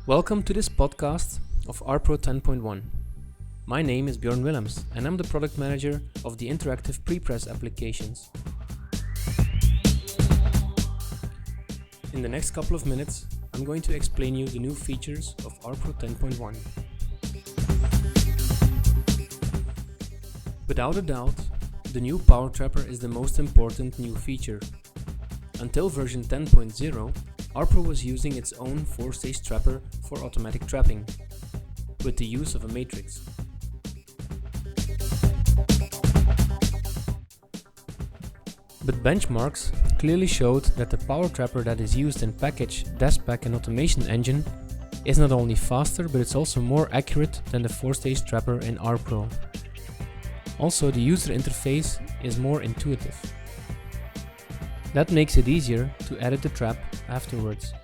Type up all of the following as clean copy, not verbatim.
Welcome to this podcast of ArtPro 10.1. My name is Bjorn Willems and I'm the product manager of the interactive prepress applications. In the next couple of minutes, I'm going to explain you the new features of ArtPro 10.1. Without a doubt, the new Power Trapper is the most important new feature. Until version 10.0, ArtPro was using its own 4-stage trapper for automatic trapping, with the use of a matrix. But benchmarks clearly showed that the Power Trapper that is used in Package, DeskPack and Automation Engine is not only faster, but it's also more accurate than the 4-stage trapper in ArtPro. Also, the user interface is more intuitive. That makes it easier to edit the trap afterwards.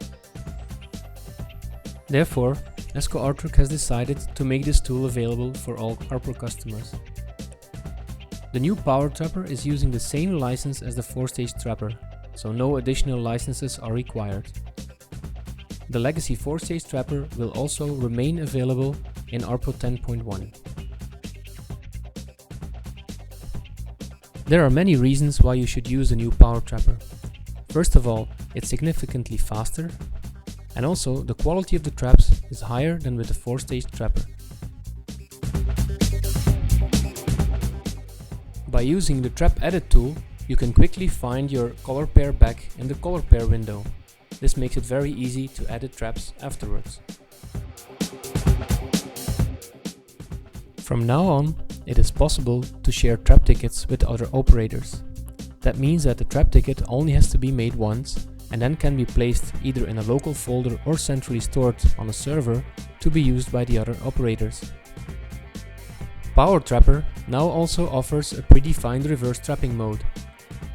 Therefore, Esco Artwork has decided to make this tool available for all ArtPro customers. The new Power Trapper is using the same license as the 4-stage trapper, so no additional licenses are required. The legacy 4-stage trapper will also remain available in ArtPro 10.1. There are many reasons why you should use a new Power Trapper. First of all, it's significantly faster, and also the quality of the traps is higher than with the 4-stage trapper. By using the Trap Edit tool, you can quickly find your color pair back in the color pair window. This makes it very easy to edit traps afterwards. From now on, it is possible to share trap tickets with other operators. That means that the trap ticket only has to be made once and then can be placed either in a local folder or centrally stored on a server to be used by the other operators. Power Trapper now also offers a predefined reverse trapping mode.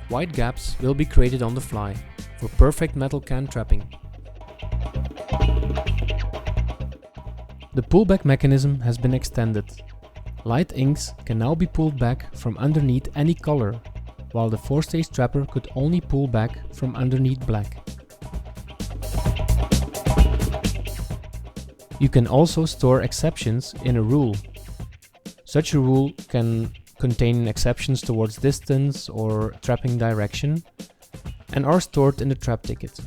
White gaps will be created on the fly for perfect metal can trapping. The pullback mechanism has been extended. Light inks can now be pulled back from underneath any color, while the 4-stage trapper could only pull back from underneath black. You can also store exceptions in a rule. Such a rule can contain exceptions towards distance or trapping direction and are stored in the trap ticket.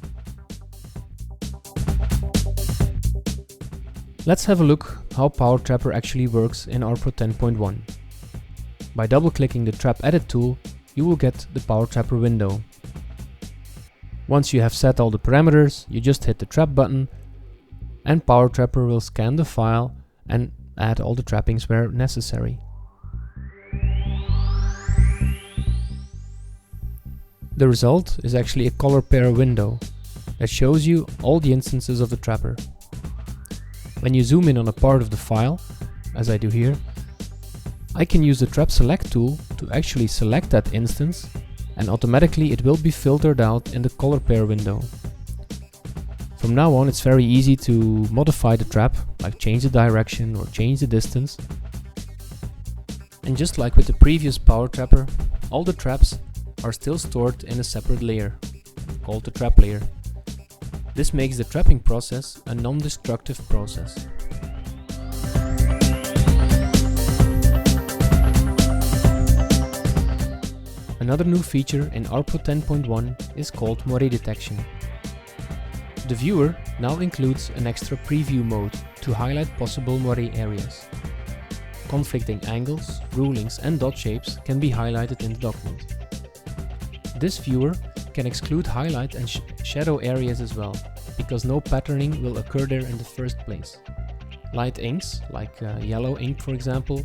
Let's have a look how Power Trapper actually works in ArtPro 10.1. By double-clicking the Trap Edit tool, you will get the Power Trapper window. Once you have set all the parameters, you just hit the Trap button and Power Trapper will scan the file and add all the trappings where necessary. The result is actually a color pair window that shows you all the instances of the trapper. When you zoom in on a part of the file, as I do here, I can use the Trap Select tool to actually select that instance, and automatically it will be filtered out in the color pair window. From now on, it's very easy to modify the trap, like change the direction or change the distance. And just like with the previous Power Trapper, all the traps are still stored in a separate layer, called the trap layer. This makes the trapping process a non-destructive process. Another new feature in ArtPro 10.1 is called moiré detection. The viewer now includes an extra preview mode to highlight possible moiré areas. Conflicting angles, rulings and dot shapes can be highlighted in the document. This viewer can exclude highlight and shadow areas as well, because no patterning will occur there in the first place. Light inks, like yellow ink for example,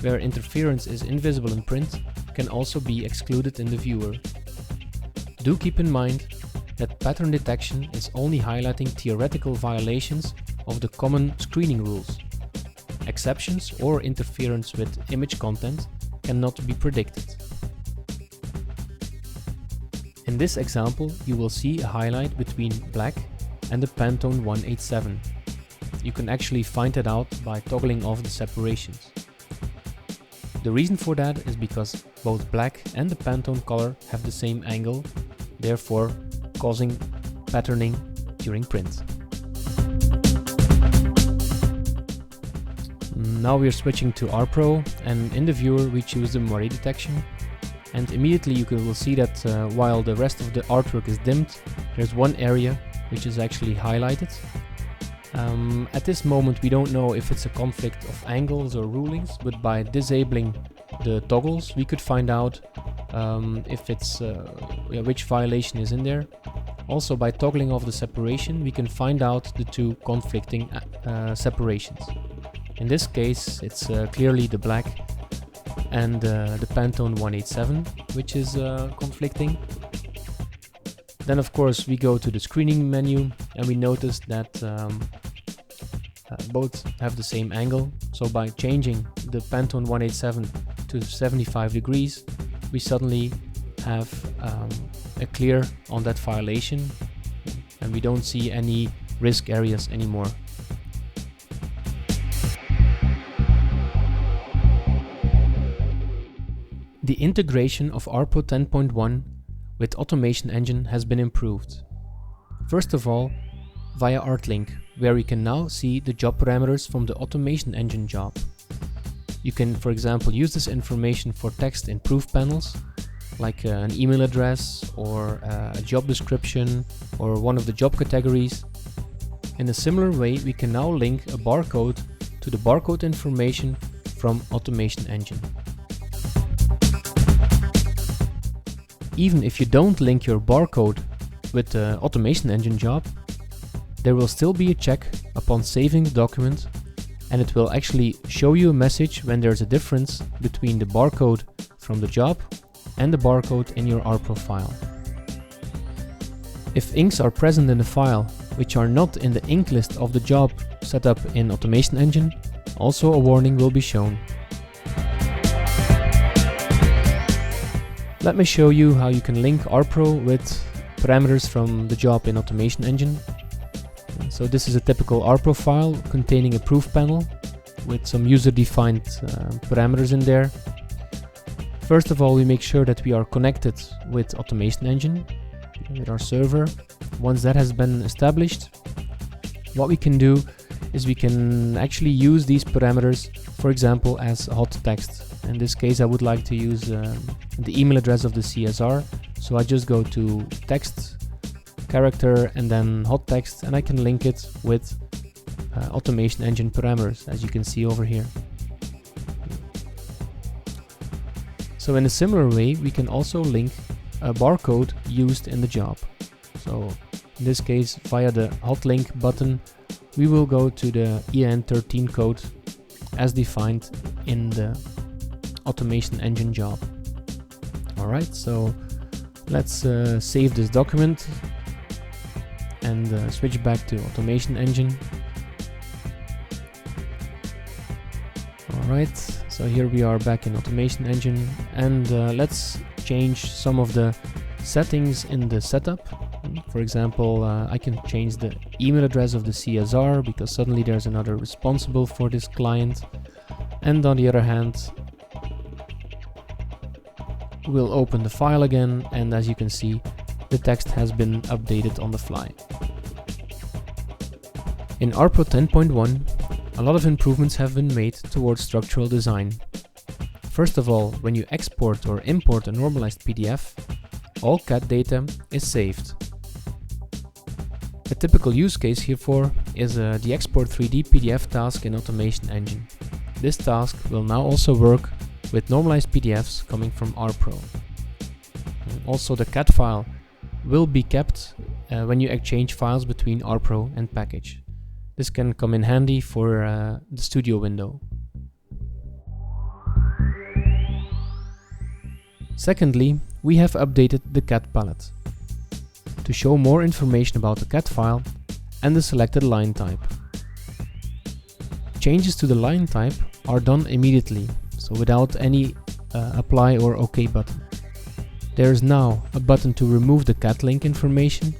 where interference is invisible in print, can also be excluded in the viewer. Do keep in mind that pattern detection is only highlighting theoretical violations of the common screening rules. Exceptions or interference with image content cannot be predicted. In this example, you will see a highlight between black and the Pantone 187. You can actually find it out by toggling off the separations. The reason for that is because both black and the Pantone color have the same angle, therefore causing patterning during print. Now we are switching to ArtPro, and in the viewer we choose the moire detection. And immediately you will see that while the rest of the artwork is dimmed, there's one area which is actually highlighted. At this moment we don't know if it's a conflict of angles or rulings, but by disabling the toggles we could find out if it's which violation is in there. Also, by toggling off the separation we can find out the two conflicting separations. In this case it's clearly the black and the Pantone 187 which is conflicting. Then of course we go to the screening menu and we notice that both have the same angle. So by changing the Pantone 187 to 75 degrees we suddenly have a clear on that violation and we don't see any risk areas anymore. The integration of ArtPro 10.1 with Automation Engine has been improved. First of all, via ArtLink, where we can now see the job parameters from the Automation Engine job. You can, for example, use this information for text in proof panels, like an email address or a job description or one of the job categories. In a similar way, we can now link a barcode to the barcode information from Automation Engine. Even if you don't link your barcode with the Automation Engine job, there will still be a check upon saving the document, and it will actually show you a message when there's a difference between the barcode from the job and the barcode in your ArtPro file. If inks are present in the file which are not in the ink list of the job set up in Automation Engine, also a warning will be shown. Let me show you how you can link ArtPro with parameters from the job in Automation Engine. So this is a typical ArtPro file containing a proof panel with some user-defined parameters in there. First of all, we make sure that we are connected with Automation Engine, with our server. Once that has been established, what we can do is we can actually use these parameters, for example, as hot text. In this case, I would like to use the email address of the CSR, so I just go to text, character, and then hot text, and I can link it with Automation Engine parameters, as you can see over here. So in a similar way, we can also link a barcode used in the job. So in this case, via the hot link button, we will go to the EN13 code as defined in the Automation Engine job. Alright, so let's save this document and switch back to Automation Engine. Alright, so here we are back in Automation Engine, and let's change some of the settings in the setup. For example, I can change the email address of the CSR because suddenly there's another responsible for this client. And on the other hand, we'll open the file again, and as you can see, the text has been updated on the fly. In ArtPro 10.1, a lot of improvements have been made towards structural design. First of all, when you export or import a normalized PDF, all CAD data is saved. A typical use case herefore is the Export 3D PDF task in Automation Engine. This task will now also work with normalized PDFs coming from ArtPro. Also, the CAD file will be kept when you exchange files between ArtPro and package. This can come in handy for the studio window. Secondly, we have updated the CAD palette to show more information about the CAD file and the selected line type. Changes to the line type are done immediately, so without any apply or OK button. There is now a button to remove the CAD link information,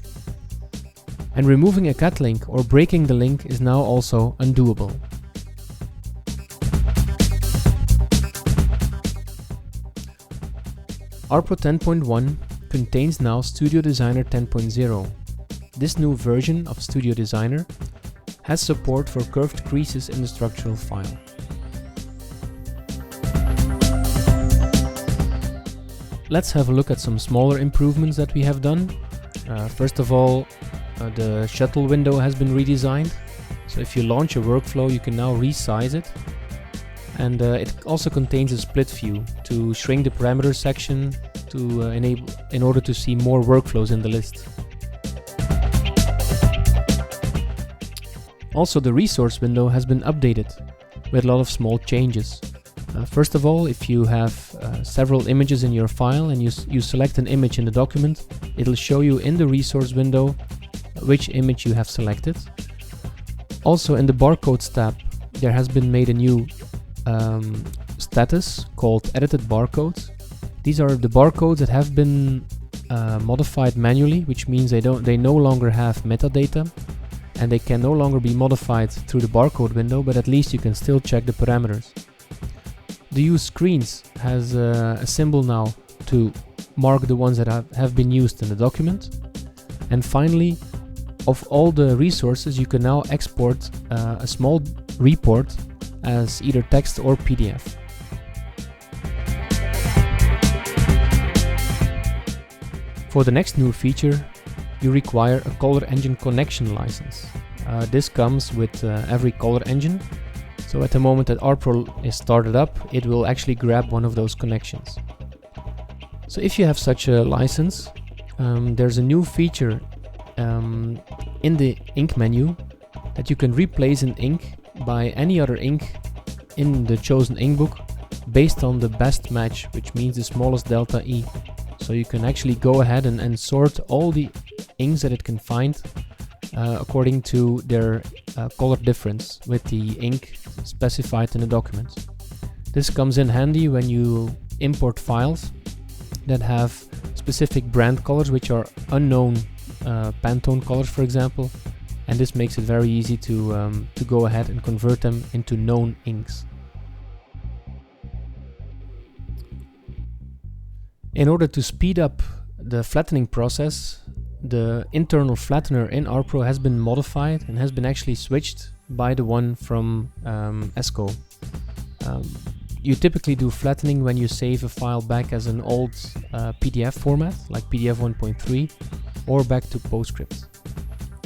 and removing a CAD link or breaking the link is now also undoable. ArtPro 10.1 contains now Studio Designer 10.0. This new version of Studio Designer has support for curved creases in the structural file. Let's have a look at some smaller improvements that we have done. First of all, the shuttle window has been redesigned. So if you launch a workflow, you can now resize it. And it also contains a split view to shrink the parameter section to in order to see more workflows in the list. Also, the resource window has been updated with a lot of small changes. First of all, if you have several images in your file and you select an image in the document, it'll show you in the resource window which image you have selected. Also, in the barcodes tab, there has been made a new status called edited barcodes. These are the barcodes that have been modified manually, which means they no longer have metadata and they can no longer be modified through the barcode window, but at least you can still check the parameters. The use screens has a symbol now to mark the ones that have been used in the document. And finally, of all the resources, you can now export a small report as either text or PDF. For the next new feature, you require a color engine connection license. This comes with every color engine. So at the moment that ArtPro is started up, it will actually grab one of those connections. So if you have such a license, there's a new feature in the ink menu that you can replace an ink by any other ink in the chosen ink book based on the best match, which means the smallest delta E. So you can actually go ahead and sort all the inks that it can find according to their color difference with the ink specified in the document. This comes in handy when you import files that have specific brand colors which are unknown Pantone colors, for example, and this makes it very easy to go ahead and convert them into known inks. In order to speed up the flattening process, the internal flattener in ArtPro has been modified and has been actually switched by the one from ESCO. You typically do flattening when you save a file back as an old PDF format, like PDF 1.3, or back to PostScript.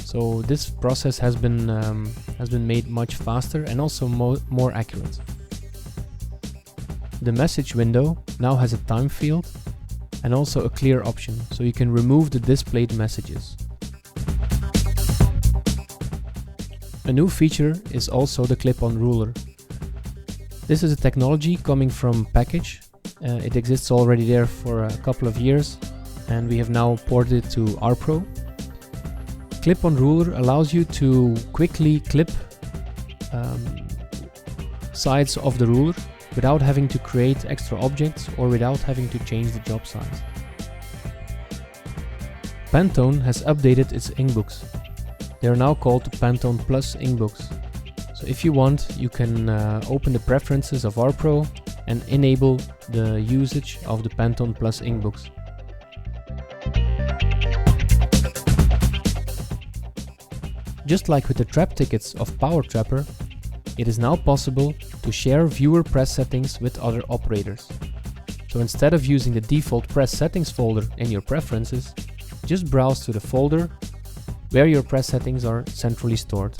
So this process has been made much faster and also more accurate. The message window now has a time field and also a clear option, so you can remove the displayed messages. A new feature is also the clip-on ruler. This is a technology coming from Package. It exists already there for a couple of years, and we have now ported it to ArtPro. Clip-on ruler allows you to quickly clip sides of the ruler without having to create extra objects or without having to change the job size. Pantone has updated its inkbooks. They are now called the Pantone Plus inkbooks. So if you want, you can open the preferences of ArtPro and enable the usage of the Pantone Plus inkbooks. Just like with the trap tickets of Power Trapper, it is now possible to share viewer press settings with other operators. So instead of using the default press settings folder in your preferences, just browse to the folder where your press settings are centrally stored.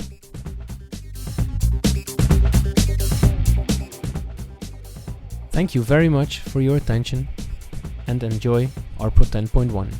Thank you very much for your attention and enjoy ArtPro 10.1.